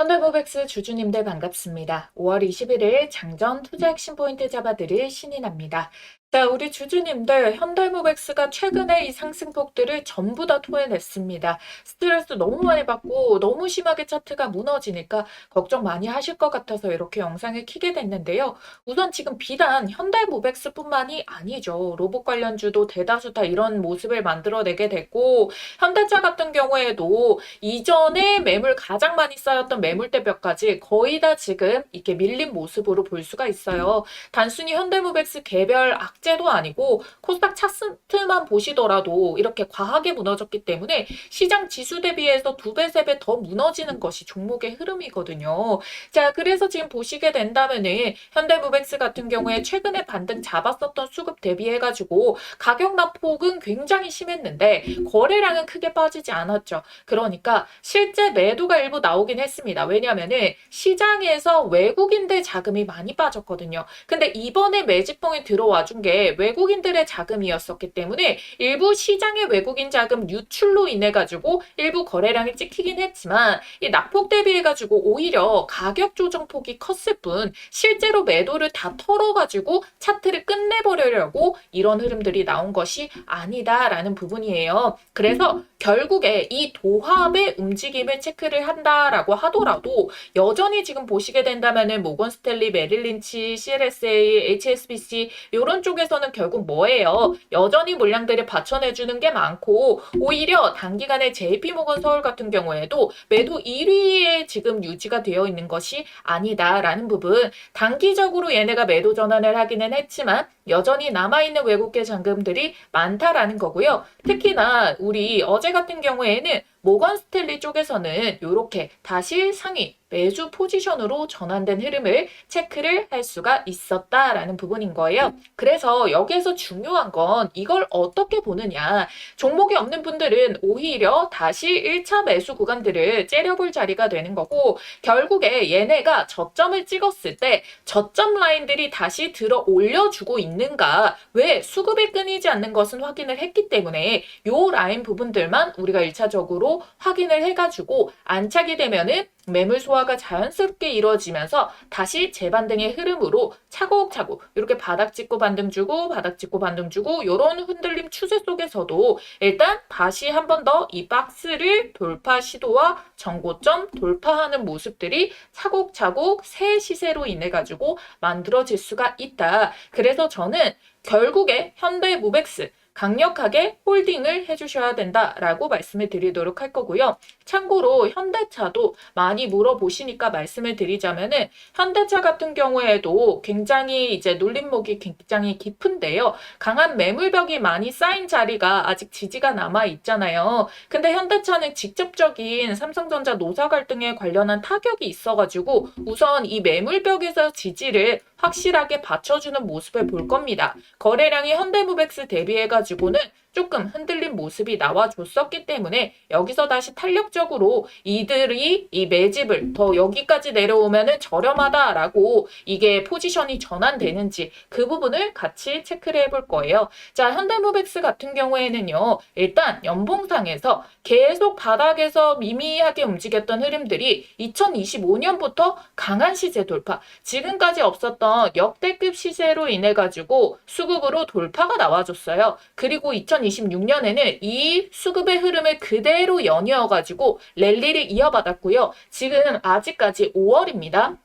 현대모백스 주주님들 반갑습니다. 5월 21일 장전 투자 핵심 포인트 잡아드릴 신인합니다. 자, 우리 주주님들 현대모백스가 최근에 이 상승폭들을 전부 다 토해냈습니다. 스트레스 너무 많이 받고 너무 심하게 차트가 무너지니까 걱정 많이 하실 것 같아서 이렇게 영상을 켜게 됐는데요. 우선 지금 비단 현대모백스뿐만이 아니죠. 로봇 관련주도 대다수 다 이런 모습을 만들어내게 됐고 현대차 같은 경우에도 이전에 매물 가장 많이 쌓였던 매물대벽까지 거의 다 지금 이렇게 밀린 모습으로 볼 수가 있어요. 단순히 현대모백스 개별 악재도 아니고 코스닥 차트만 보시더라도 이렇게 과하게 무너졌기 때문에 시장 지수 대비해서 2배, 3배 더 무너지는 것이 종목의 흐름이거든요. 자, 그래서 지금 보시게 된다면은 현대모백스 같은 경우에 최근에 반등 잡았었던 수급 대비해가지고 가격 낙폭은 굉장히 심했는데 거래량은 크게 빠지지 않았죠. 그러니까 실제 매도가 일부 나오긴 했습니다. 왜냐하면은 시장에서 외국인들 자금이 많이 빠졌거든요. 근데 이번에 매집봉이 들어와 준 게 외국인들의 자금이었었기 때문에 일부 시장의 외국인 자금 유출로 인해 가지고 일부 거래량이 찍히긴 했지만 이 낙폭 대비해 가지고 오히려 가격 조정폭이 컸을 뿐 실제로 매도를 다 털어 가지고 차트를 끝내버리려고 이런 흐름들이 나온 것이 아니다라는 부분이에요. 그래서 결국에 이 도합의 움직임을 체크를 한다라고 하더라도 여전히 지금 보시게 된다면은 모건 스탠리, 메릴 린치, CLSA, HSBC 이런 쪽에서는 결국 뭐예요? 여전히 물량들을 받쳐내주는 게 많고 오히려 단기간에 JP 모건 서울 같은 경우에도 매도 1위에 지금 유지가 되어 있는 것이 아니다라는 부분. 단기적으로 얘네가 매도 전환을 하기는 했지만 여전히 남아있는 외국계 잔금들이 많다라는 거고요. 특히나 우리 어제 같은 경우에는 모건 스탠리 쪽에서는 이렇게 다시 상위 매수 포지션으로 전환된 흐름을 체크를 할 수가 있었다라는 부분인 거예요. 그래서 여기에서 중요한 건 이걸 어떻게 보느냐. 종목이 없는 분들은 오히려 다시 1차 매수 구간들을 째려볼 자리가 되는 거고 결국에 얘네가 저점을 찍었을 때 저점 라인들이 다시 들어 올려주고 있는가. 왜 수급이 끊이지 않는 것은 확인을 했기 때문에 요 라인 부분들만 우리가 1차적으로 확인을 해가지고 안착이 되면은 매물 소화가 자연스럽게 이루어지면서 다시 재반등의 흐름으로 차곡차곡 이렇게 바닥 찍고 반등 주고 바닥 찍고 반등 주고 이런 흔들림 추세 속에서도 일단 다시 한 번 더 이 박스를 돌파 시도와 전고점 돌파하는 모습들이 차곡차곡 새 시세로 인해 가지고 만들어질 수가 있다. 그래서 저는 결국에 현대모백스 강력하게 홀딩을 해주셔야 된다라고 말씀을 드리도록 할 거고요. 참고로 현대차도 많이 물어보시니까 말씀을 드리자면은 현대차 같은 경우에도 굉장히 이제 눌림목이 굉장히 깊은데요. 강한 매물벽이 많이 쌓인 자리가 아직 지지가 남아 있잖아요. 근데 현대차는 직접적인 삼성전자 노사 갈등에 관련한 타격이 있어가지고 우선 이 매물벽에서 지지를 확실하게 받쳐주는 모습을 볼 겁니다. 거래량이 현대모백스 대비해가지고는 조금 흔들린 모습이 나와줬었기 때문에 여기서 다시 탄력적으로 이들이 이 매집을 더 여기까지 내려오면은 저렴하다라고 이게 포지션이 전환되는지 그 부분을 같이 체크를 해볼 거예요. 자, 현대모백스 같은 경우에는요. 일단 연봉상에서 계속 바닥에서 미미하게 움직였던 흐름들이 2025년부터 강한 시세 돌파, 지금까지 없었던 역대급 시세로 인해 가지고 수급으로 돌파가 나와줬어요. 그리고 2026년에는 이 수급의 흐름을 그대로 연이어가지고 랠리를 이어받았고요. 지금 아직까지 5월입니다.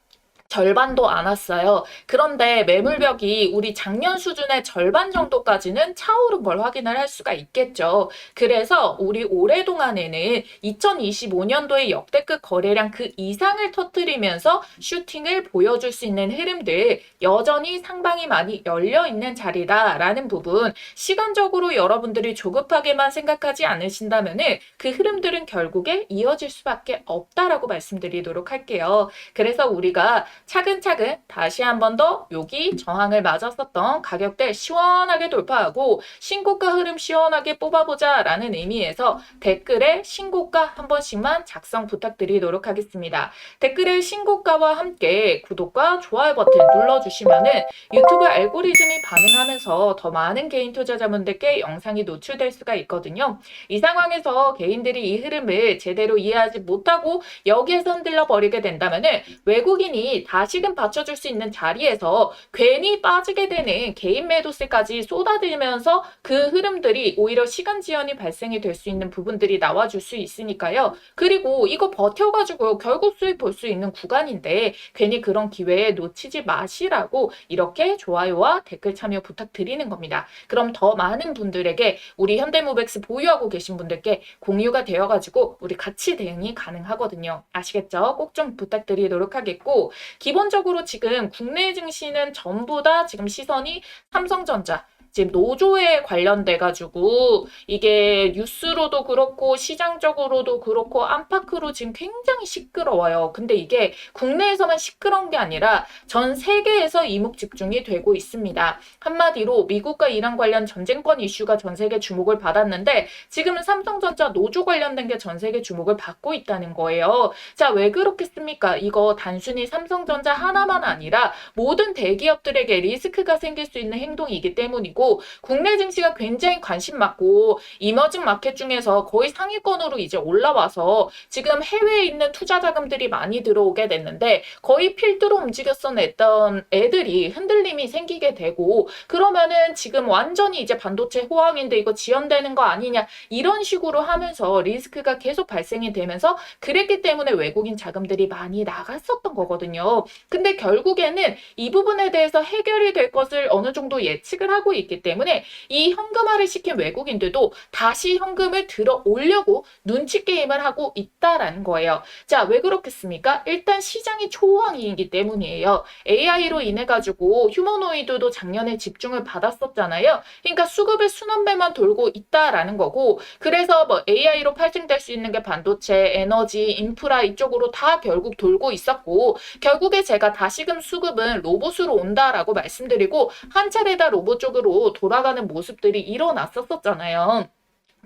절반도 안 왔어요. 그런데 매물벽이 우리 작년 수준의 절반 정도까지는 차오른 걸 확인을 할 수가 있겠죠. 그래서 우리 올해 동안에는 2025년도의 역대급 거래량 그 이상을 터뜨리면서 슈팅을 보여줄 수 있는 흐름들 여전히 상방이 많이 열려있는 자리다라는 부분 시간적으로 여러분들이 조급하게만 생각하지 않으신다면 그 흐름들은 결국에 이어질 수밖에 없다라고 말씀드리도록 할게요. 그래서 우리가 차근차근 다시 한 번 더 여기 저항을 맞았었던 가격대 시원하게 돌파하고 신고가 흐름 시원하게 뽑아보자 라는 의미에서 댓글에 신고가 한 번씩만 작성 부탁드리도록 하겠습니다. 댓글에 신고가와 함께 구독과 좋아요 버튼 눌러주시면은 유튜브 알고리즘이 반응하면서 더 많은 개인 투자자분들께 영상이 노출될 수가 있거든요. 이 상황에서 개인들이 이 흐름을 제대로 이해하지 못하고 여기에서 흔들려 버리게 된다면은 외국인이 다시금 받쳐줄 수 있는 자리에서 괜히 빠지게 되는 개인 매도세까지 쏟아들면서 그 흐름들이 오히려 시간 지연이 발생이 될 수 있는 부분들이 나와줄 수 있으니까요. 그리고 이거 버텨가지고 결국 수익 볼 수 있는 구간인데 괜히 그런 기회에 놓치지 마시라고 이렇게 좋아요와 댓글 참여 부탁드리는 겁니다. 그럼 더 많은 분들에게 우리 현대모백스 보유하고 계신 분들께 공유가 되어가지고 우리 같이 대응이 가능하거든요. 아시겠죠? 꼭 좀 부탁드리도록 하겠고 기본적으로 지금 국내 증시는 전부 다 지금 시선이 삼성전자 지금 노조에 관련돼 가지고 이게 뉴스로도 그렇고 시장적으로도 그렇고 안팎으로 지금 굉장히 시끄러워요. 근데 이게 국내에서만 시끄러운 게 아니라 전 세계에서 이목 집중이 되고 있습니다. 한마디로 미국과 이란 관련 전쟁권 이슈가 전 세계 주목을 받았는데 지금은 삼성전자 노조 관련된 게 전 세계 주목을 받고 있다는 거예요. 자, 왜 그렇겠습니까? 이거 단순히 삼성전자 하나만 아니라 모든 대기업들에게 리스크가 생길 수 있는 행동이기 때문이고 국내 증시가 굉장히 관심 많고 이머징 마켓 중에서 거의 상위권으로 이제 올라와서 지금 해외에 있는 투자 자금들이 많이 들어오게 됐는데 거의 필두로 움직였었던 애들이 흔들림이 생기게 되고 그러면은 지금 완전히 이제 반도체 호황인데 이거 지연되는 거 아니냐 이런 식으로 하면서 리스크가 계속 발생이 되면서 그랬기 때문에 외국인 자금들이 많이 나갔었던 거거든요. 근데 결국에는 이 부분에 대해서 해결이 될 것을 어느 정도 예측을 하고 있기 때문에 이 현금화를 시킨 외국인들도 다시 현금을 들어 올려고 눈치 게임을 하고 있다라는 거예요. 자, 왜 그렇겠습니까? 일단 시장이 초호황이기 때문이에요. AI로 인해 가지고 휴머노이드도 작년에 집중을 받았었잖아요. 그러니까 수급의 순환배만 돌고 있다라는 거고 그래서 뭐 AI로 팔증될 수 있는 게 반도체, 에너지, 인프라 이쪽으로 다 결국 돌고 있었고 결국에 제가 다시금 수급은 로봇으로 온다라고 말씀드리고 한 차례 다 로봇 쪽으로 돌아가는 모습들이 일어났었잖아요.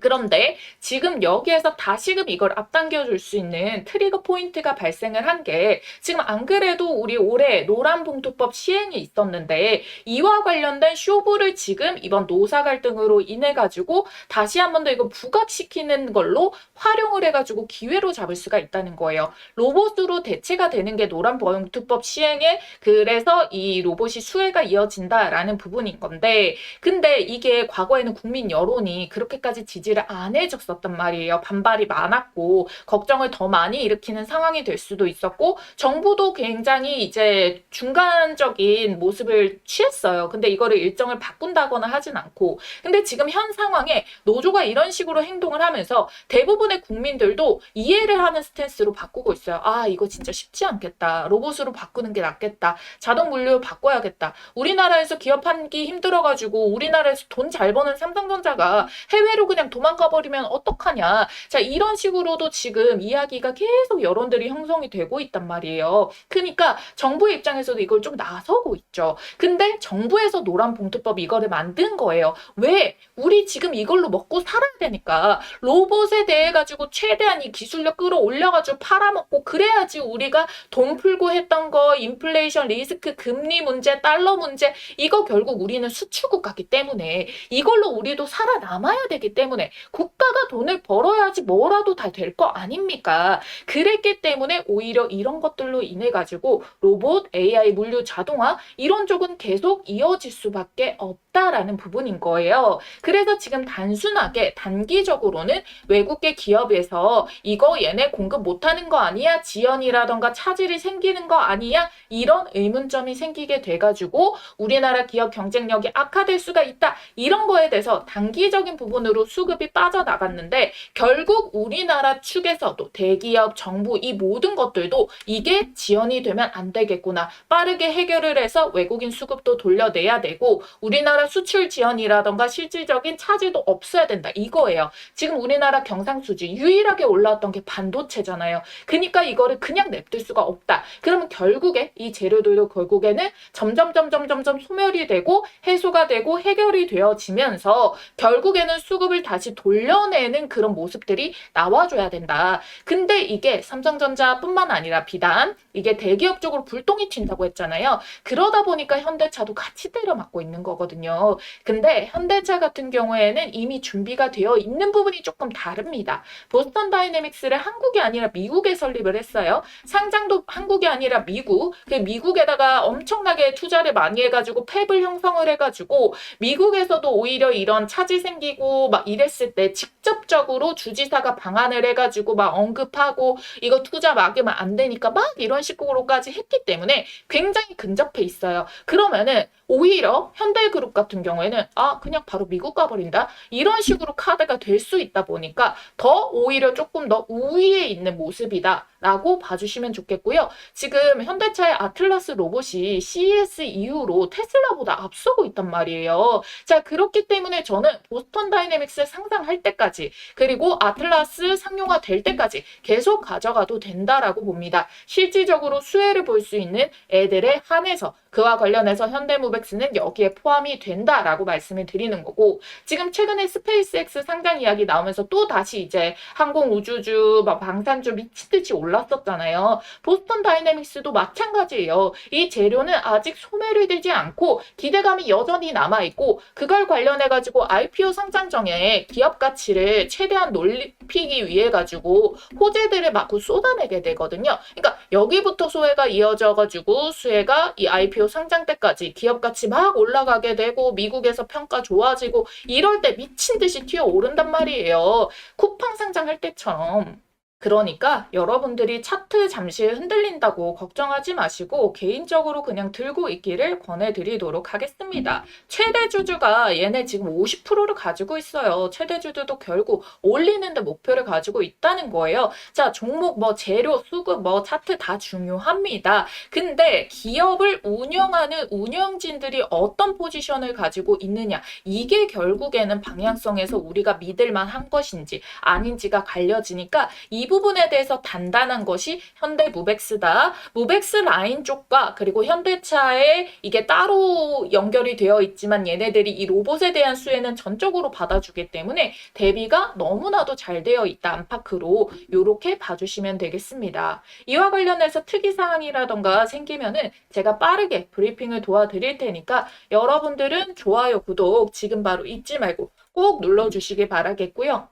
그런데 지금 여기에서 다시금 이걸 앞당겨 줄 수 있는 트리거 포인트가 발생을 한 게 지금 안 그래도 우리 올해 노란봉투법 시행이 있었는데 이와 관련된 쇼부를 지금 이번 노사 갈등으로 인해 가지고 다시 한 번 더 이거 부각시키는 걸로 활용을 해 가지고 기회로 잡을 수가 있다는 거예요. 로봇으로 대체가 되는 게 노란봉투법 시행에 그래서 이 로봇이 수혜가 이어진다라는 부분인 건데 근데 이게 과거에는 국민 여론이 그렇게까지 지지를 안 해줬었단 말이에요. 반발이 많았고 걱정을 더 많이 일으키는 상황이 될 수도 있었고 정부도 굉장히 이제 중간적인 모습을 취했어요. 근데 이거를 일정을 바꾼다거나 하진 않고 근데 지금 현 상황에 노조가 이런 식으로 행동을 하면서 대부분의 국민들도 이해를 하는 스탠스로 바꾸고 있어요. 아, 이거 진짜 쉽지 않겠다. 로봇으로 바꾸는 게 낫겠다. 자동 물류 바꿔야겠다. 우리나라에서 기업하기 힘들어가지고 우리나라에서 돈 잘 버는 삼성전자가 해외로 그냥 도망가 버리면 어떡하냐. 자, 이런 식으로도 지금 이야기가 계속 여론들이 형성이 되고 있단 말이에요. 그러니까 정부의 입장에서도 이걸 좀 나서고 있죠. 근데 정부에서 노란봉투법 이거를 만든 거예요. 왜? 우리 지금 이걸로 먹고 살아야 되니까 로봇에 대해 가지고 최대한 이 기술력 끌어올려가지고 팔아먹고 그래야지 우리가 돈 풀고 했던 거 인플레이션 리스크 금리 문제 달러 문제 이거 결국 우리는 수출국 가기 때문에 이걸로 우리도 살아남아야 되기 때문에 국가가 돈을 벌어야지 뭐라도 다 될 거 아닙니까? 그랬기 때문에 오히려 이런 것들로 인해 가지고 로봇, AI, 물류, 자동화 이런 쪽은 계속 이어질 수밖에 없다라는 부분인 거예요. 그래서 지금 단순하게 단기적으로는 외국계 기업에서 이거 얘네 공급 못하는 거 아니야? 지연이라던가 차질이 생기는 거 아니야? 이런 의문점이 생기게 돼가지고 우리나라 기업 경쟁력이 악화될 수가 있다. 이런 거에 대해서 단기적인 부분으로 수급 수급이 빠져나갔는데 결국 우리나라 측에서도 대기업, 정부 이 모든 것들도 이게 지연이 되면 안 되겠구나. 빠르게 해결을 해서 외국인 수급도 돌려내야 되고 우리나라 수출 지연이라던가 실질적인 차질도 없어야 된다. 이거예요. 지금 우리나라 경상수지 유일하게 올라왔던 게 반도체잖아요. 그러니까 이거를 그냥 냅둘 수가 없다. 그러면 결국에 이 재료들도 결국에는 점점 소멸이 되고 해소가 되고 해결이 되어지면서 결국에는 수급을 다시 돌려내는 그런 모습들이 나와줘야 된다. 근데 이게 삼성전자뿐만 아니라 비단 이게 대기업 쪽으로 불똥이 튄다고 했잖아요. 그러다 보니까 현대차도 같이 때려맞고 있는 거거든요. 근데 현대차 같은 경우에는 이미 준비가 되어 있는 부분이 조금 다릅니다. 보스턴 다이내믹스를 한국이 아니라 미국에 설립을 했어요. 상장도 한국이 아니라 미국. 그 미국에다가 엄청나게 투자를 많이 해가지고 팹을 형성을 해가지고 미국에서도 오히려 이런 차질 생기고 막 이랬을 때 직접적으로 주지사가 방한을 해가지고 막 언급하고 이거 투자 막으면 안 되니까 막 이런 식으로까지 했기 때문에 굉장히 근접해 있어요. 그러면은 오히려 현대그룹 같은 경우에는 그냥 바로 미국 가버린다 이런 식으로 카드가 될 수 있다 보니까 더 오히려 조금 더 우위에 있는 모습이다 라고 봐주시면 좋겠고요. 지금 현대차의 아틀라스 로봇이 CES 이후로 테슬라보다 앞서고 있단 말이에요. 자, 그렇기 때문에 저는 보스턴 다이내믹스 상장할 때까지 그리고 아틀라스 상용화 될 때까지 계속 가져가도 된다라고 봅니다. 실질적으로 수혜를 볼 수 있는 애들에 한해서 그와 관련해서 현대무백스는 여기에 포함이 된다라고 말씀을 드리는 거고 지금 최근에 스페이스X 상장 이야기 나오면서 또 다시 이제 항공우주주, 방산주 미치듯이 올랐었잖아요. 보스턴 다이내믹스도 마찬가지예요. 이 재료는 아직 소멸이 되지 않고 기대감이 여전히 남아있고 그걸 관련해가지고 IPO 상장정에 기업 가치를 최대한 높이기 위해 가지고 호재들을 마구 쏟아내게 되거든요. 그러니까 여기부터 소회가 이어져가지고 수혜가 이 IPO 상장 때까지 기업 가치 막 올라가게 되고 미국에서 평가 좋아지고 이럴 때 미친 듯이 튀어오른단 말이에요. 쿠팡 상장할 때처럼. 그러니까 여러분들이 차트 잠시 흔들린다고 걱정하지 마시고 개인적으로 그냥 들고 있기를 권해드리도록 하겠습니다. 최대 주주가 얘네 지금 50%를 가지고 있어요. 최대 주주도 결국 올리는데 목표를 가지고 있다는 거예요. 자, 종목 재료, 수급 차트 다 중요합니다. 근데 기업을 운영하는 운영진들이 어떤 포지션을 가지고 있느냐 이게 결국에는 방향성에서 우리가 믿을만 한 것인지 아닌지가 갈려지니까 이 부분에 대해서 단단한 것이 현대무백스다. 무백스 라인 쪽과 그리고 현대차에 이게 따로 연결이 되어 있지만 얘네들이 이 로봇에 대한 수혜는 전적으로 받아주기 때문에 대비가 너무나도 잘 되어 있다. 안팎으로 이렇게 봐주시면 되겠습니다. 이와 관련해서 특이사항이라던가 생기면은 제가 빠르게 브리핑을 도와드릴 테니까 여러분들은 좋아요, 구독 지금 바로 잊지 말고 꼭 눌러주시기 바라겠고요.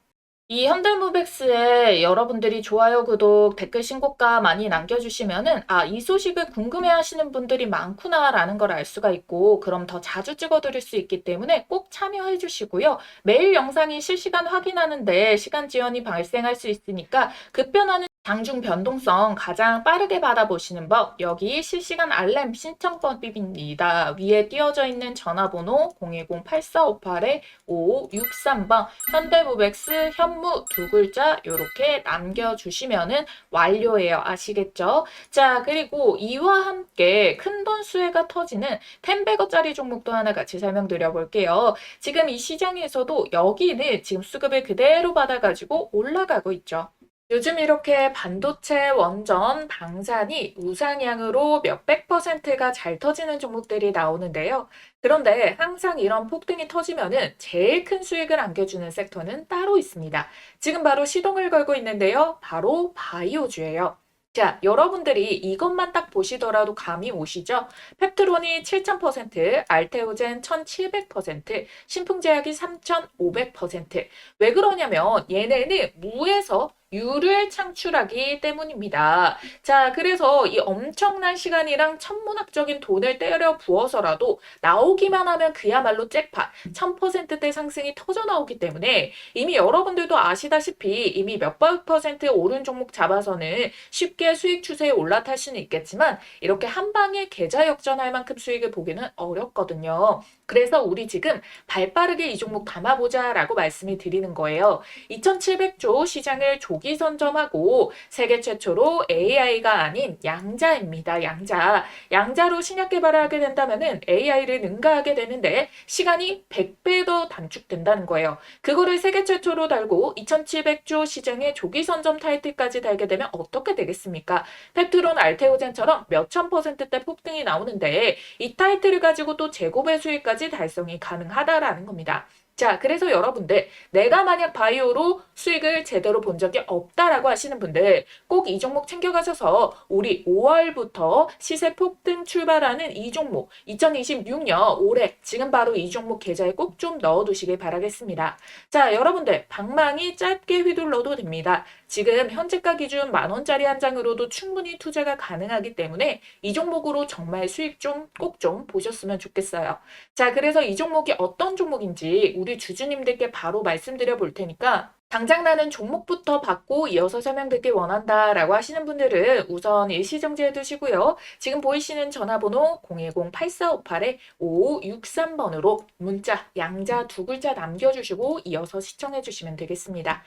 이 현대무백스에 여러분들이 좋아요, 구독, 댓글 신고가 많이 남겨주시면은 이 소식을 궁금해하시는 분들이 많구나라는 걸 알 수가 있고 그럼 더 자주 찍어드릴 수 있기 때문에 꼭 참여해 주시고요. 매일 영상이 실시간 확인하는데 시간 지연이 발생할 수 있으니까 급변하는 장중 변동성 가장 빠르게 받아보시는 법 여기 실시간 알람 신청법입니다. 위에 띄어져 있는 전화번호 010-8458-5563번 현대무백스 현무 두 글자 이렇게 남겨주시면은 완료예요. 아시겠죠? 자, 그리고 이와 함께 큰돈 수혜가 터지는 10배거짜리 종목도 하나 같이 설명드려 볼게요. 지금 이 시장에서도 여기는 지금 수급을 그대로 받아가지고 올라가고 있죠. 요즘 이렇게 반도체, 원전, 방산이 우상향으로 몇백 %가 잘 터지는 종목들이 나오는데요. 그런데 항상 이런 폭등이 터지면은 제일 큰 수익을 안겨주는 섹터는 따로 있습니다. 지금 바로 시동을 걸고 있는데요. 바로 바이오주예요. 자, 여러분들이 이것만 딱 보시더라도 감이 오시죠? 펩트론이 7000%, 알테오젠 1700%, 신풍제약이 3500%. 왜 그러냐면 얘네는 무에서 유를 창출하기 때문입니다. 자, 그래서 이 엄청난 시간이랑 천문학적인 돈을 때려 부어서라도 나오기만 하면 그야말로 잭팟, 1000%대 상승이 터져 나오기 때문에 이미 여러분들도 아시다시피 이미 몇백 퍼센트 오른 종목 잡아서는 쉽게 수익 추세에 올라탈 수는 있겠지만 이렇게 한 방에 계좌 역전할 만큼 수익을 보기는 어렵거든요. 그래서 우리 지금 발빠르게 이 종목 담아보자 라고 말씀을 드리는 거예요. 2700조 시장을 조기 선점하고 세계 최초로 AI가 아닌 양자입니다. 양자. 양자로 신약 개발을 하게 된다면 AI를 능가하게 되는데 시간이 100배 더 단축된다는 거예요. 그거를 세계 최초로 달고 2700조 시장의 조기 선점 타이틀까지 달게 되면 어떻게 되겠습니까? 펩트론 알테오젠처럼 몇천 %대 폭등이 나오는데 이 타이틀을 가지고 또 제곱의 수익까지 달성이 가능하다라는 겁니다. 자, 그래서 여러분들 내가 만약 바이오로 수익을 제대로 본 적이 없다라고 하시는 분들 꼭 이 종목 챙겨가셔서 우리 5월부터 시세 폭등 출발하는 이 종목 2026년 올해 지금 바로 이 종목 계좌에 꼭 좀 넣어두시길 바라겠습니다. 자, 여러분들 방망이 짧게 휘둘러도 됩니다. 지금 현재가 기준 10,000원짜리 한 장으로도 충분히 투자가 가능하기 때문에 이 종목으로 정말 수익 좀 꼭 좀 보셨으면 좋겠어요. 자, 그래서 이 종목이 어떤 종목인지 우리 주주님들께 바로 말씀드려 볼 테니까 당장 나는 종목부터 받고 이어서 설명드리길 원한다라고 하시는 분들은 우선 일시정지해 두시고요. 지금 보이시는 전화번호 010-8458-5563번으로 문자 양자 두 글자 남겨주시고 이어서 시청해 주시면 되겠습니다.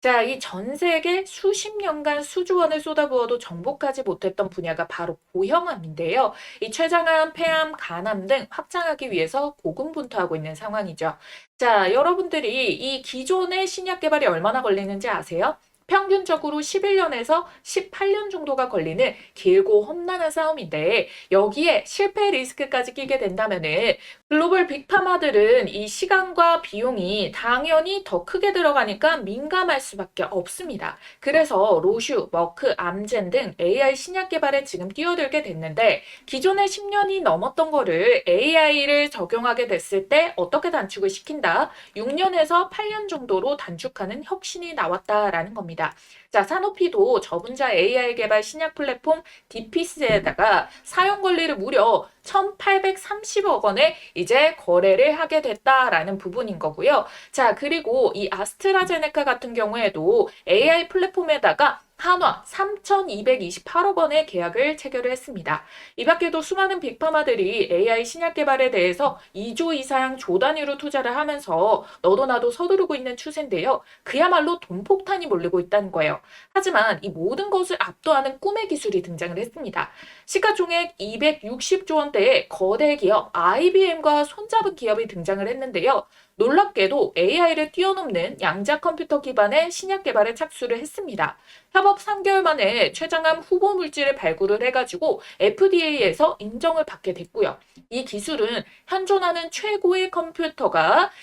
자, 이 전 세계 수십 년간 수조 원을 쏟아부어도 정복하지 못했던 분야가 바로 고형암인데요. 이 췌장암, 폐암, 간암 등 확장하기 위해서 고군분투하고 있는 상황이죠. 자, 여러분들이 이 기존의 신약 개발이 얼마나 걸리는지 아세요? 평균적으로 11년에서 18년 정도가 걸리는 길고 험난한 싸움인데 여기에 실패 리스크까지 끼게 된다면은 글로벌 빅파마들은 이 시간과 비용이 당연히 더 크게 들어가니까 민감할 수밖에 없습니다. 그래서 로슈, 머크, 암젠 등 AI 신약 개발에 지금 뛰어들게 됐는데 기존에 10년이 넘었던 거를 AI를 적용하게 됐을 때 어떻게 단축을 시킨다? 6년에서 8년 정도로 단축하는 혁신이 나왔다라는 겁니다. 자, 사노피도 저분자 AI 개발 신약 플랫폼 디피스에다가 사용 권리를 무려 1,830억 원에 이제 거래를 하게 됐다라는 부분인 거고요. 자, 그리고 이 아스트라제네카 같은 경우에도 AI 플랫폼에다가 한화 3,228억 원의 계약을 체결을 했습니다. 이 밖에도 수많은 빅파마들이 AI 신약 개발에 대해서 2조 이상 조 단위로 투자를 하면서 너도 나도 서두르고 있는 추세인데요. 그야말로 돈폭탄이 몰리고 있다는 거예요. 하지만 이 모든 것을 압도하는 꿈의 기술이 등장을 했습니다. 시가총액 260조 원대의 거대 기업 IBM과 손잡은 기업이 등장을 했는데요. 놀랍게도 AI를 뛰어넘는 양자 컴퓨터 기반의 신약 개발에 착수를 했습니다. 협업 3개월 만에 췌장암 후보 물질을 발굴을 해가지고 FDA에서 인정을 받게 됐고요. 이 기술은 현존하는 최고의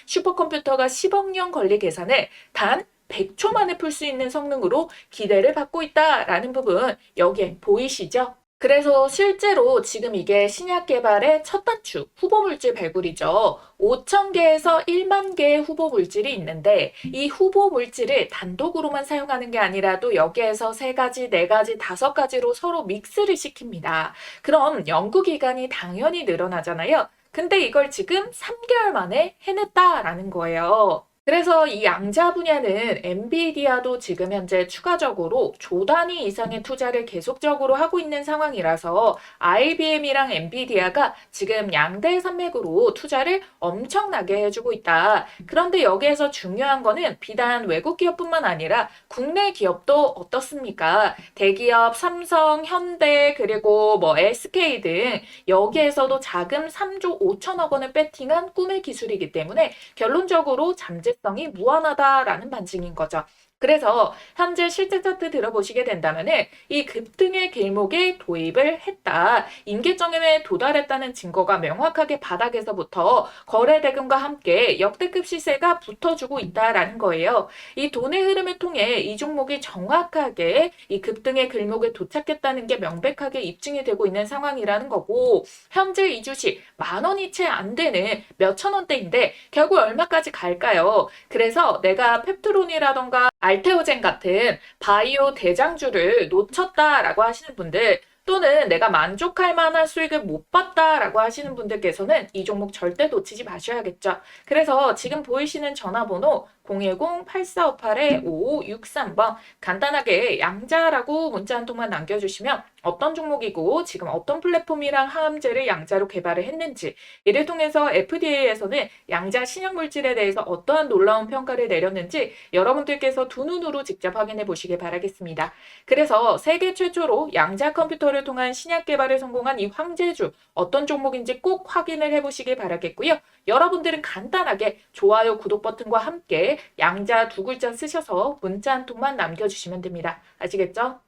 슈퍼컴퓨터가 10억 년 권리 계산을 단 100초 만에 풀 수 있는 성능으로 기대를 받고 있다라는 부분 여기에 보이시죠? 그래서 실제로 지금 이게 신약 개발의 첫 단축, 후보 물질 발굴이죠. 5,000개에서 1만 개의 후보 물질이 있는데 이 후보 물질을 단독으로만 사용하는 게 아니라도 여기에서 3가지, 4가지, 5가지로 서로 믹스를 시킵니다. 그럼 연구 기간이 당연히 늘어나잖아요. 근데 이걸 지금 3개월 만에 해냈다라는 거예요. 그래서 이 양자 분야는 엔비디아도 지금 현재 추가적으로 조 단위 이상의 투자를 계속적으로 하고 있는 상황이라서 IBM이랑 엔비디아가 지금 양대 산맥으로 투자를 엄청나게 해주고 있다. 그런데 여기에서 중요한 거는 비단 외국 기업뿐만 아니라 국내 기업도 어떻습니까? 대기업 삼성, 현대 그리고 뭐 SK 등 여기에서도 자금 3조 5천억 원을 배팅한 꿈의 기술이기 때문에 결론적으로 잠재성이 무한하다라는 반증인 거죠. 그래서 현재 실제 차트 들어보시게 된다면은 이 급등의 길목에 도입을 했다. 임계점에 도달했다는 증거가 명확하게 바닥에서부터 거래 대금과 함께 역대급 시세가 붙어주고 있다라는 거예요. 이 돈의 흐름을 통해 이 종목이 정확하게 이 급등의 길목에 도착했다는 게 명백하게 입증이 되고 있는 상황이라는 거고 현재 이 주식 10,000원이 채 안 되는 몇천 원대인데 결국 얼마까지 갈까요? 그래서 내가 펩트론이라던가 알테오젠 같은 바이오 대장주를 놓쳤다라고 하시는 분들 또는 내가 만족할 만한 수익을 못 봤다라고 하시는 분들께서는 이 종목 절대 놓치지 마셔야겠죠. 그래서 지금 보이시는 전화번호 010-8458-5563번 간단하게 양자라고 문자 한 통만 남겨주시면 어떤 종목이고 지금 어떤 플랫폼이랑 항암제를 양자로 개발을 했는지 이를 통해서 FDA에서는 양자 신약 물질에 대해서 어떠한 놀라운 평가를 내렸는지 여러분들께서 두 눈으로 직접 확인해 보시길 바라겠습니다. 그래서 세계 최초로 양자 컴퓨터를 통한 신약 개발에 성공한 이 황제주 어떤 종목인지 꼭 확인을 해보시길 바라겠고요. 여러분들은 간단하게 좋아요, 구독 버튼과 함께 양자 두 글자 쓰셔서 문자 한 통만 남겨주시면 됩니다. 아시겠죠?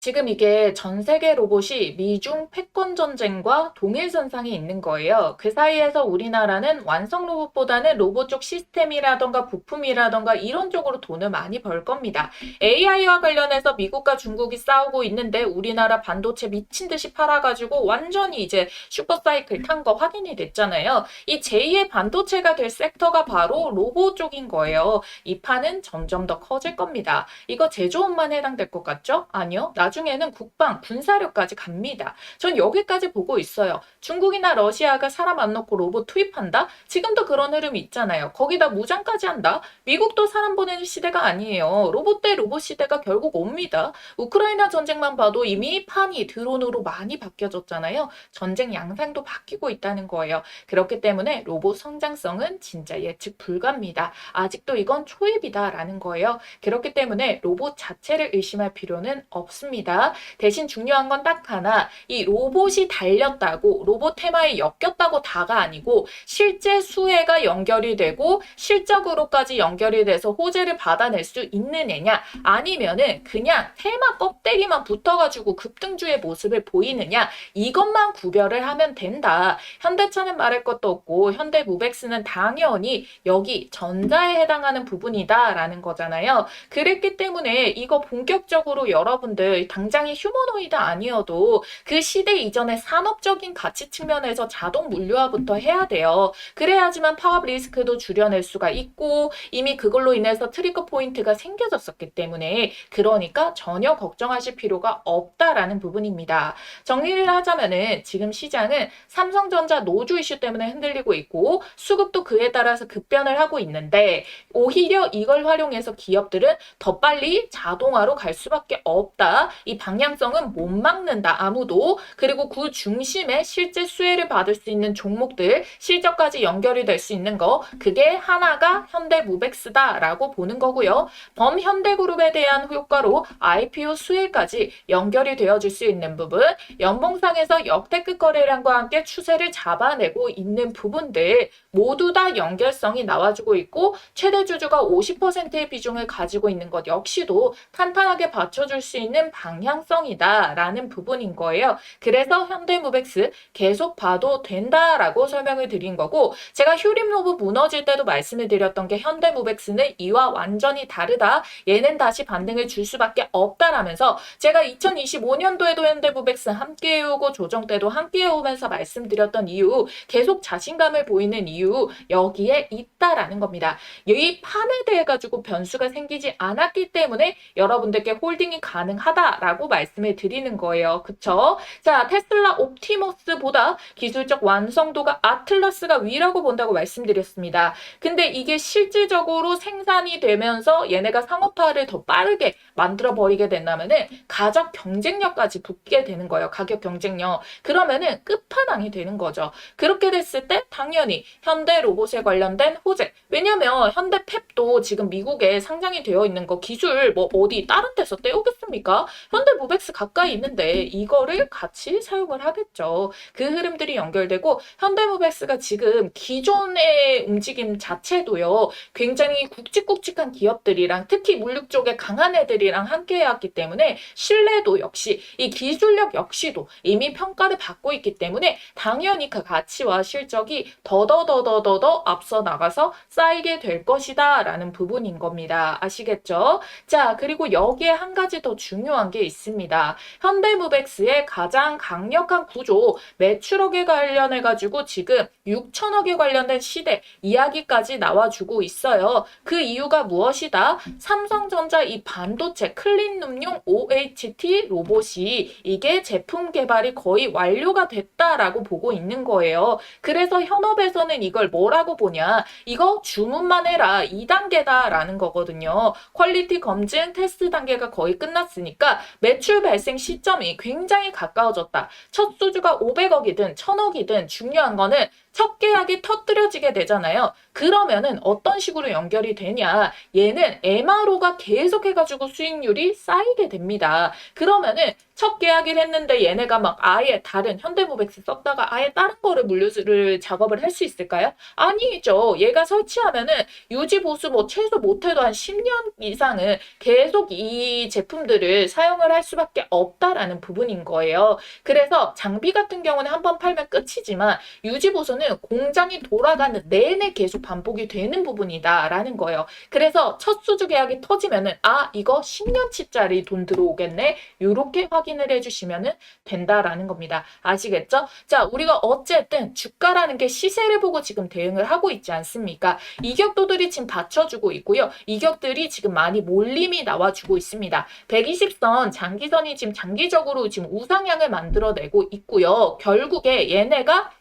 지금 이게 전 세계 로봇이 미중 패권 전쟁과 동일선상에 있는 거예요. 그 사이에서 우리나라는 완성 로봇보다는 로봇 쪽 시스템이라던가 부품이라던가 이런 쪽으로 돈을 많이 벌 겁니다. AI와 관련해서 미국과 중국이 싸우고 있는데 우리나라 반도체 미친 듯이 팔아가지고 완전히 이제 슈퍼사이클 탄 거 확인이 됐잖아요. 이 제2의 반도체가 될 섹터가 바로 로봇 쪽인 거예요. 이 판은 점점 더 커질 겁니다. 이거 제조업만 해당될 것 같죠? 아니요. 나중에는 국방, 군사력까지 갑니다. 전 여기까지 보고 있어요. 중국이나 러시아가 사람 안 넣고 로봇 투입한다? 지금도 그런 흐름이 있잖아요. 거기다 무장까지 한다? 미국도 사람 보내는 시대가 아니에요. 로봇 대 로봇 시대가 결국 옵니다. 우크라이나 전쟁만 봐도 이미 판이 드론으로 많이 바뀌어졌잖아요. 전쟁 양상도 바뀌고 있다는 거예요. 그렇기 때문에 로봇 성장성은 진짜 예측 불가입니다. 아직도 이건 초입이다라는 거예요. 그렇기 때문에 로봇 자체를 의심할 필요는 없습니다. 대신 중요한 건 딱 하나, 이 로봇이 달렸다고 로봇 테마에 엮였다고 다가 아니고 실제 수혜가 연결이 되고 실적으로까지 연결이 돼서 호재를 받아낼 수 있는 애냐 아니면은 그냥 테마 껍데기만 붙어가지고 급등주의 모습을 보이느냐 이것만 구별을 하면 된다. 현대차는 말할 것도 없고 현대무백스는 당연히 여기 전자에 해당하는 부분이다라는 거잖아요. 그랬기 때문에 이거 본격적으로 여러분들 당장의 휴머노이드 아니어도 그 시대 이전의 산업적인 가치 측면에서 자동 물류화부터 해야 돼요. 그래야지만 파업 리스크도 줄여낼 수가 있고 이미 그걸로 인해서 트리거 포인트가 생겨졌었기 때문에 그러니까 전혀 걱정하실 필요가 없다라는 부분입니다. 정리를 하자면은 지금 시장은 삼성전자 노조 이슈 때문에 흔들리고 있고 수급도 그에 따라서 급변을 하고 있는데 오히려 이걸 활용해서 기업들은 더 빨리 자동화로 갈 수밖에 없다. 이 방향성은 못 막는다. 아무도. 그리고 그 중심에 실제 수혜를 받을 수 있는 종목들, 실적까지 연결이 될 수 있는 거 그게 하나가 현대무백스다라고 보는 거고요. 범현대그룹에 대한 효과로 IPO 수혜까지 연결이 되어줄 수 있는 부분, 연봉상에서 역대급 거래량과 함께 추세를 잡아내고 있는 부분들 모두 다 연결성이 나와주고 있고 최대 주주가 50%의 비중을 가지고 있는 것 역시도 탄탄하게 받쳐줄 수 있는 방향성이다라는 부분인 거예요. 그래서 현대무백스 계속 봐도 된다라고 설명을 드린 거고 제가 휴림로브 무너질 때도 말씀을 드렸던 게 현대무백스는 이와 완전히 다르다. 얘는 다시 반등을 줄 수밖에 없다라면서 제가 2025년도에도 현대무백스 함께 해오고 조정 때도 함께 해오면서 말씀드렸던 이유 계속 자신감을 보이는 이유 여기에 있다라는 겁니다. 이 판에 대해 가지고 변수가 생기지 않았기 때문에 여러분들께 홀딩이 가능하다라고 말씀을 드리는 거예요. 그쵸? 자, 테슬라 옵티머스보다 기술적 완성도가 아틀라스가 위라고 본다고 말씀드렸습니다. 근데 이게 실질적으로 생산이 되면서 얘네가 상업화를 더 빠르게 만들어 버리게 된다면은 가격 경쟁력까지 붙게 되는 거예요. 가격 경쟁력. 그러면은 끝판왕이 되는 거죠. 그렇게 됐을 때 당연히 현대 로봇에 관련된 호재. 왜냐면 현대 펩도 지금 미국에 상장이 되어 있는 거 기술 뭐 어디 다른 데서 떼오겠습니까? 현대무백스 가까이 있는데 이거를 같이 사용을 하겠죠. 그 흐름들이 연결되고 현대무백스가 지금 기존의 움직임 자체도요. 굉장히 굵직굵직한 기업들이랑 특히 물류 쪽에 강한 애들이랑 함께 해왔기 때문에 신뢰도 역시 이 기술력 역시도 이미 평가를 받고 있기 때문에 당연히 그 가치와 실적이 더더더더더 앞서 나가서 쌓이게 될 것이다 라는 부분인 겁니다. 아시겠죠? 자, 그리고 여기에 한 가지 더 중요한 게 게 있습니다. 현대무백스의 가장 강력한 구조, 매출액에 관련해가지고 지금 6천억에 관련된 시대 이야기까지 나와주고 있어요. 그 이유가 무엇이다? 삼성전자 이 반도체 클린룸용 OHT 로봇이 이게 제품 개발이 거의 완료가 됐다라고 보고 있는 거예요. 그래서 현업에서는 이걸 뭐라고 보냐? 이거 주문만 해라. 2단계다 라는 거거든요. 퀄리티 검증 테스트 단계가 거의 끝났으니까 매출 발생 시점이 굉장히 가까워졌다. 첫 수주가 500억이든 1000억이든 중요한 거는 첫 계약이 터뜨려지게 되잖아요. 그러면은 어떤 식으로 연결이 되냐? 얘는 MRO가 계속해가지고 수익률이 쌓이게 됩니다. 그러면은 첫 계약을 했는데 얘네가 막 아예 다른 현대모백스 썼다가 아예 다른 거를 물류를 작업을 할 수 있을까요? 아니죠. 얘가 설치하면은 유지 보수 뭐 최소 못해도 한 10년 이상은 계속 이 제품들을 사용을 할 수밖에 없다라는 부분인 거예요. 그래서 장비 같은 경우는 한 번 팔면 끝이지만 유지 보수는 공장이 돌아가는 내내 계속 반복이 되는 부분이다라는 거예요. 그래서 첫 수주 계약이 터지면은 아 이거 10년치짜리 돈 들어오겠네. 이렇게 확인을 해주시면 된다라는 겁니다. 아시겠죠? 자, 우리가 어쨌든 주가라는 게 시세를 보고 지금 대응을 하고 있지 않습니까? 이격도들이 지금 받쳐주고 있고요. 이격들이 지금 많이 몰림이 나와주고 있습니다. 120선 장기선이 지금 장기적으로 지금 우상향을 만들어내고 있고요. 결국에 얘네가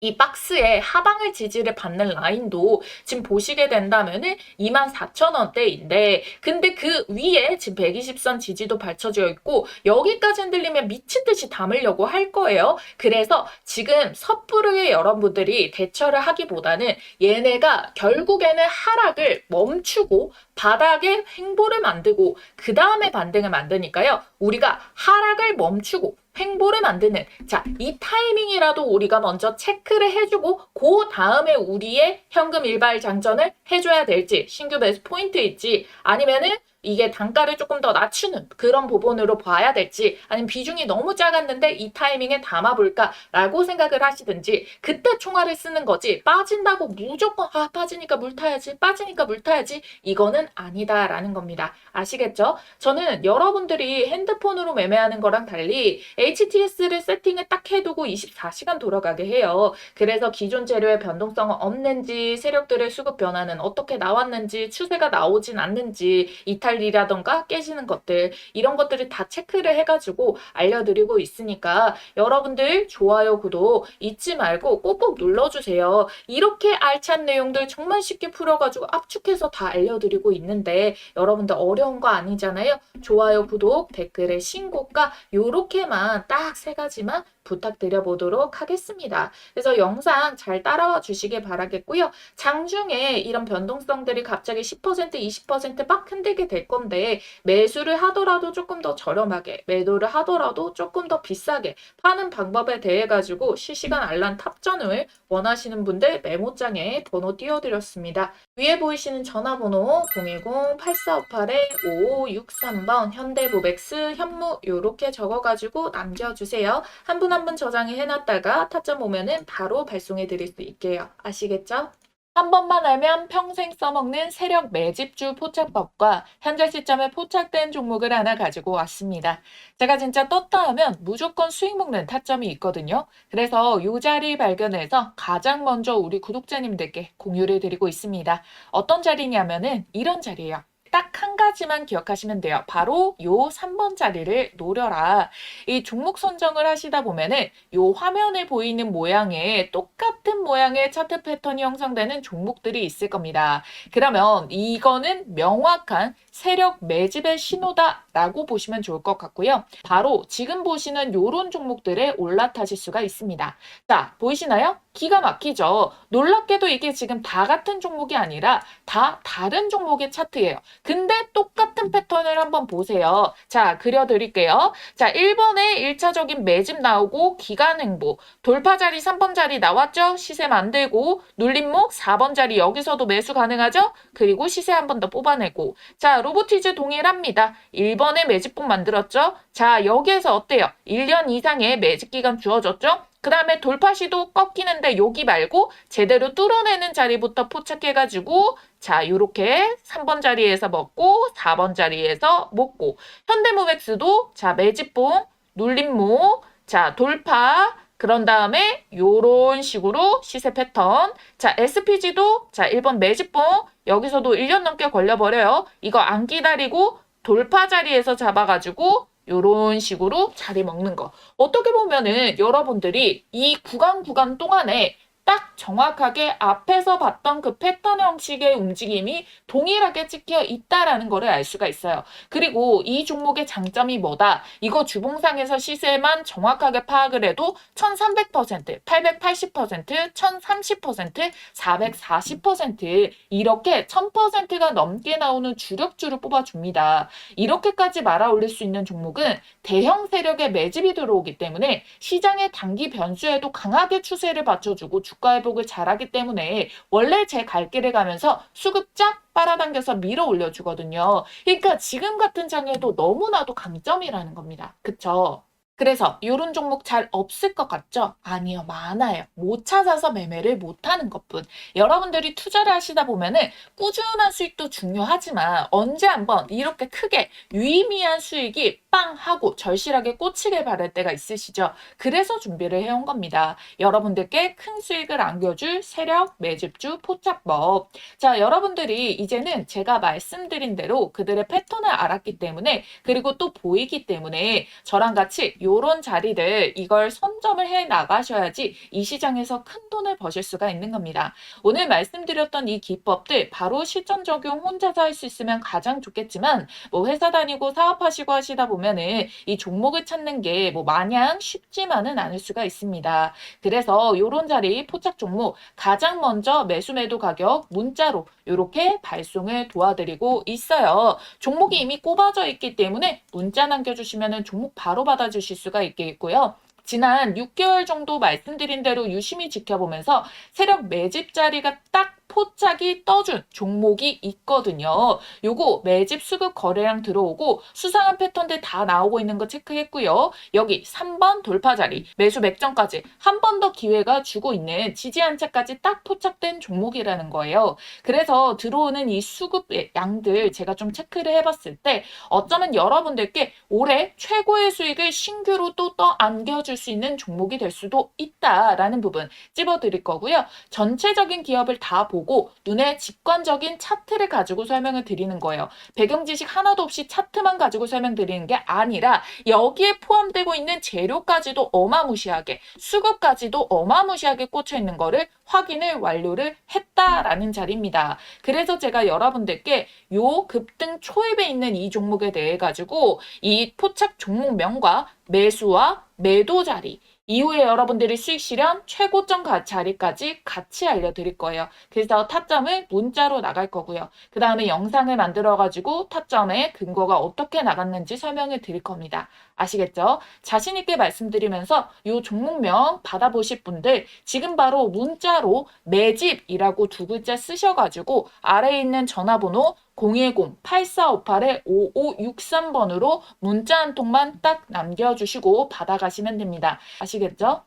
이 박스의 하방을 지지를 받는 라인도 지금 보시게 된다면은 24,000원대인데 근데 그 위에 지금 120선 지지도 받쳐져 있고 여기까지 흔들리면 미친 듯이 담으려고 할 거예요. 그래서 지금 섣부르게 여러분들이 대처를 하기보다는 얘네가 결국에는 하락을 멈추고 바닥에 횡보를 만들고 그 다음에 반등을 만드니까요. 우리가 하락을 멈추고 횡보를 만드는 이 타이밍이라도 우리가 먼저 체크를 해주고 그 다음에 우리의 현금 일발 장전을 해줘야 될지 신규 매수 포인트일지 아니면은 이게 단가를 조금 더 낮추는 그런 부분으로 봐야 될지 아니면 비중이 너무 작았는데 이 타이밍에 담아볼까라고 생각을 하시든지 그때 총알을 쓰는 거지 빠진다고 무조건 빠지니까 물 타야지 빠지니까 물 타야지 이거는 아니다라는 겁니다. 아시겠죠? 저는 여러분들이 핸드폰으로 매매하는 거랑 달리 HTS를 세팅을 딱 해두고 24시간 돌아가게 해요. 그래서 기존 재료의 변동성은 없는지 세력들의 수급 변화는 어떻게 나왔는지 추세가 나오진 않는지 이탈리라던가 깨지는 것들 이런 것들을 다 체크를 해가지고 알려드리고 있으니까 여러분들 좋아요 구독 잊지 말고 꼭꼭 눌러주세요. 이렇게 알찬 내용들 정말 쉽게 풀어가지고 압축해서 다 알려드리고 있는데 여러분들 어려운 거 아니잖아요. 좋아요 구독 댓글에 신고가 요렇게만 딱 3가지만 부탁드려 보도록 하겠습니다. 그래서 영상 잘 따라와 주시길 바라겠고요. 장중에 이런 변동성들이 갑자기 10% 20%막 흔들게 될 건데 매수를 하더라도 조금 더 저렴하게 매도를 하더라도 조금 더 비싸게 파는 방법에 대해 가지고 실시간 알람 탑전을 원하시는 분들 메모장에 번호 띄워드렸습니다. 위에 보이시는 전화번호 010-8458-5563번 현대모백스 현무 요렇게 적어가지고 남겨주세요. 한 분 한 분 저장을 해놨다가 타점 오면은 바로 발송해 드릴 수 있게요. 아시겠죠? 한 번만 알면 평생 써먹는 세력 매집주 포착법과 현재 시점에 포착된 종목을 하나 가지고 왔습니다. 제가 진짜 떴다 하면 무조건 수익 먹는 타점이 있거든요. 그래서 이 자리 발견해서 가장 먼저 우리 구독자님들께 공유를 드리고 있습니다. 어떤 자리냐면은 이런 자리예요. 딱 한 가지만 기억하시면 돼요. 바로 요 3번 자리를 노려라. 이 종목 선정을 하시다 보면은 요 화면에 보이는 모양의 똑같은 모양의 차트 패턴이 형성되는 종목들이 있을 겁니다. 그러면 이거는 명확한 세력 매집의 신호다라고 보시면 좋을 것 같고요. 바로 지금 보시는 요런 종목들에 올라타실 수가 있습니다. 자, 보이시나요? 기가 막히죠. 놀랍게도 이게 지금 다 같은 종목이 아니라 다 다른 종목의 차트예요. 근데 똑같은 패턴을 한번 보세요. 자, 그려드릴게요. 자, 1번에 1차적인 매집 나오고 기간 횡보, 돌파 자리 3번 자리 나왔죠? 시세 만들고 눌림목 4번 자리 여기서도 매수 가능하죠? 그리고 시세 한 번 더 뽑아내고 자, 로보티즈 동일합니다. 1번에 매집봉 만들었죠? 자, 여기에서 어때요? 1년 이상의 매집 기간 주어졌죠? 그 다음에 돌파시도 꺾이는데 여기 말고 제대로 뚫어내는 자리부터 포착해가지고 자 요렇게 3번 자리에서 먹고 4번 자리에서 먹고 현대모백스도 자 매집봉 눌림목 자 돌파 그런 다음에 요런 식으로 시세 패턴 자 SPG도 자 1번 매집봉 여기서도 1년 넘게 걸려버려요. 이거 안 기다리고 돌파 자리에서 잡아가지고 요런 식으로 자리 먹는 거. 어떻게 보면은 여러분들이 이 구간 동안에 딱 정확하게 앞에서 봤던 그 패턴 형식의 움직임이 동일하게 찍혀 있다라는 거를 알 수가 있어요. 그리고 이 종목의 장점이 뭐다? 이거 주봉상에서 시세만 정확하게 파악을 해도 1300%, 880%, 1030%, 440% 이렇게 1000%가 넘게 나오는 주력주를 뽑아줍니다. 이렇게까지 말아 올릴 수 있는 종목은 대형 세력의 매집이 들어오기 때문에 시장의 단기 변수에도 강하게 추세를 받쳐주고 주가 회복을 잘하기 때문에 원래 제 갈 길을 가면서 수급 쫙 빨아당겨서 밀어 올려주거든요. 그러니까 지금 같은 장에도 너무나도 강점이라는 겁니다. 그쵸? 그래서 이런 종목 잘 없을 것 같죠? 아니요, 많아요. 못 찾아서 매매를 못하는 것뿐. 여러분들이 투자를 하시다 보면은 꾸준한 수익도 중요하지만 언제 한번 이렇게 크게 유의미한 수익이 빵 하고 절실하게 꽂히길 바랄 때가 있으시죠? 그래서 준비를 해온 겁니다. 여러분들께 큰 수익을 안겨줄 세력 매집주 포착법. 자, 여러분들이 이제는 제가 말씀드린 대로 그들의 패턴을 알았기 때문에 그리고 또 보이기 때문에 저랑 같이 요런 자리를 이걸 선점을 해 나가셔야지 이 시장에서 큰 돈을 버실 수가 있는 겁니다. 오늘 말씀드렸던 이 기법들 바로 실전 적용 혼자서 할 수 있으면 가장 좋겠지만 뭐 회사 다니고 사업하시고 하시다 보면은 이 종목을 찾는 게 뭐 마냥 쉽지만은 않을 수가 있습니다. 그래서 요런 자리 포착 종목 가장 먼저 매수 매도 가격 문자로 이렇게 발송을 도와드리고 있어요. 종목이 이미 꼽아져 있기 때문에 문자 남겨주시면 종목 바로 받아주실 수가 있겠고요. 지난 6개월 정도 말씀드린 대로 유심히 지켜보면서 세력 매집 자리가 딱 포착이 떠준 종목이 있거든요. 요거 매집 수급 거래량 들어오고 수상한 패턴들 다 나오고 있는 거 체크했고요. 여기 3번 돌파 자리 매수 맥점까지 한 번 더 기회가 주고 있는 지지 한차까지 딱 포착된 종목이라는 거예요. 그래서 들어오는 이 수급의 양들 제가 좀 체크를 해봤을 때 어쩌면 여러분들께 올해 최고의 수익을 신규로 또 안겨줄 수 있는 종목이 될 수도 있다라는 부분 찝어드릴 거고요. 전체적인 기업을 다 보고 눈에 직관적인 차트를 가지고 설명을 드리는 거예요. 배경 지식 하나도 없이 차트만 가지고 설명드리는 게 아니라 여기에 포함되고 있는 재료까지도 어마무시하게 수급까지도 어마무시하게 꽂혀 있는 거를 확인을 완료를 했다라는 자리입니다. 그래서 제가 여러분들께 요 급등 초입에 있는 이 종목에 대해 가지고 이 포착 종목명과 매수와 매도 자리 이후에 여러분들이 수익 실현 최고점 자리까지 같이 알려드릴 거예요. 그래서 타점을 문자로 나갈 거고요. 그 다음에 영상을 만들어가지고 타점의 근거가 어떻게 나갔는지 설명을 드릴 겁니다. 아시겠죠? 자신있게 말씀드리면서 이 종목명 받아보실 분들 지금 바로 문자로 매집이라고 두 글자 쓰셔가지고 아래에 있는 전화번호 010-8458-5563번으로 문자 한 통만 딱 남겨주시고 받아가시면 됩니다. 아시겠죠?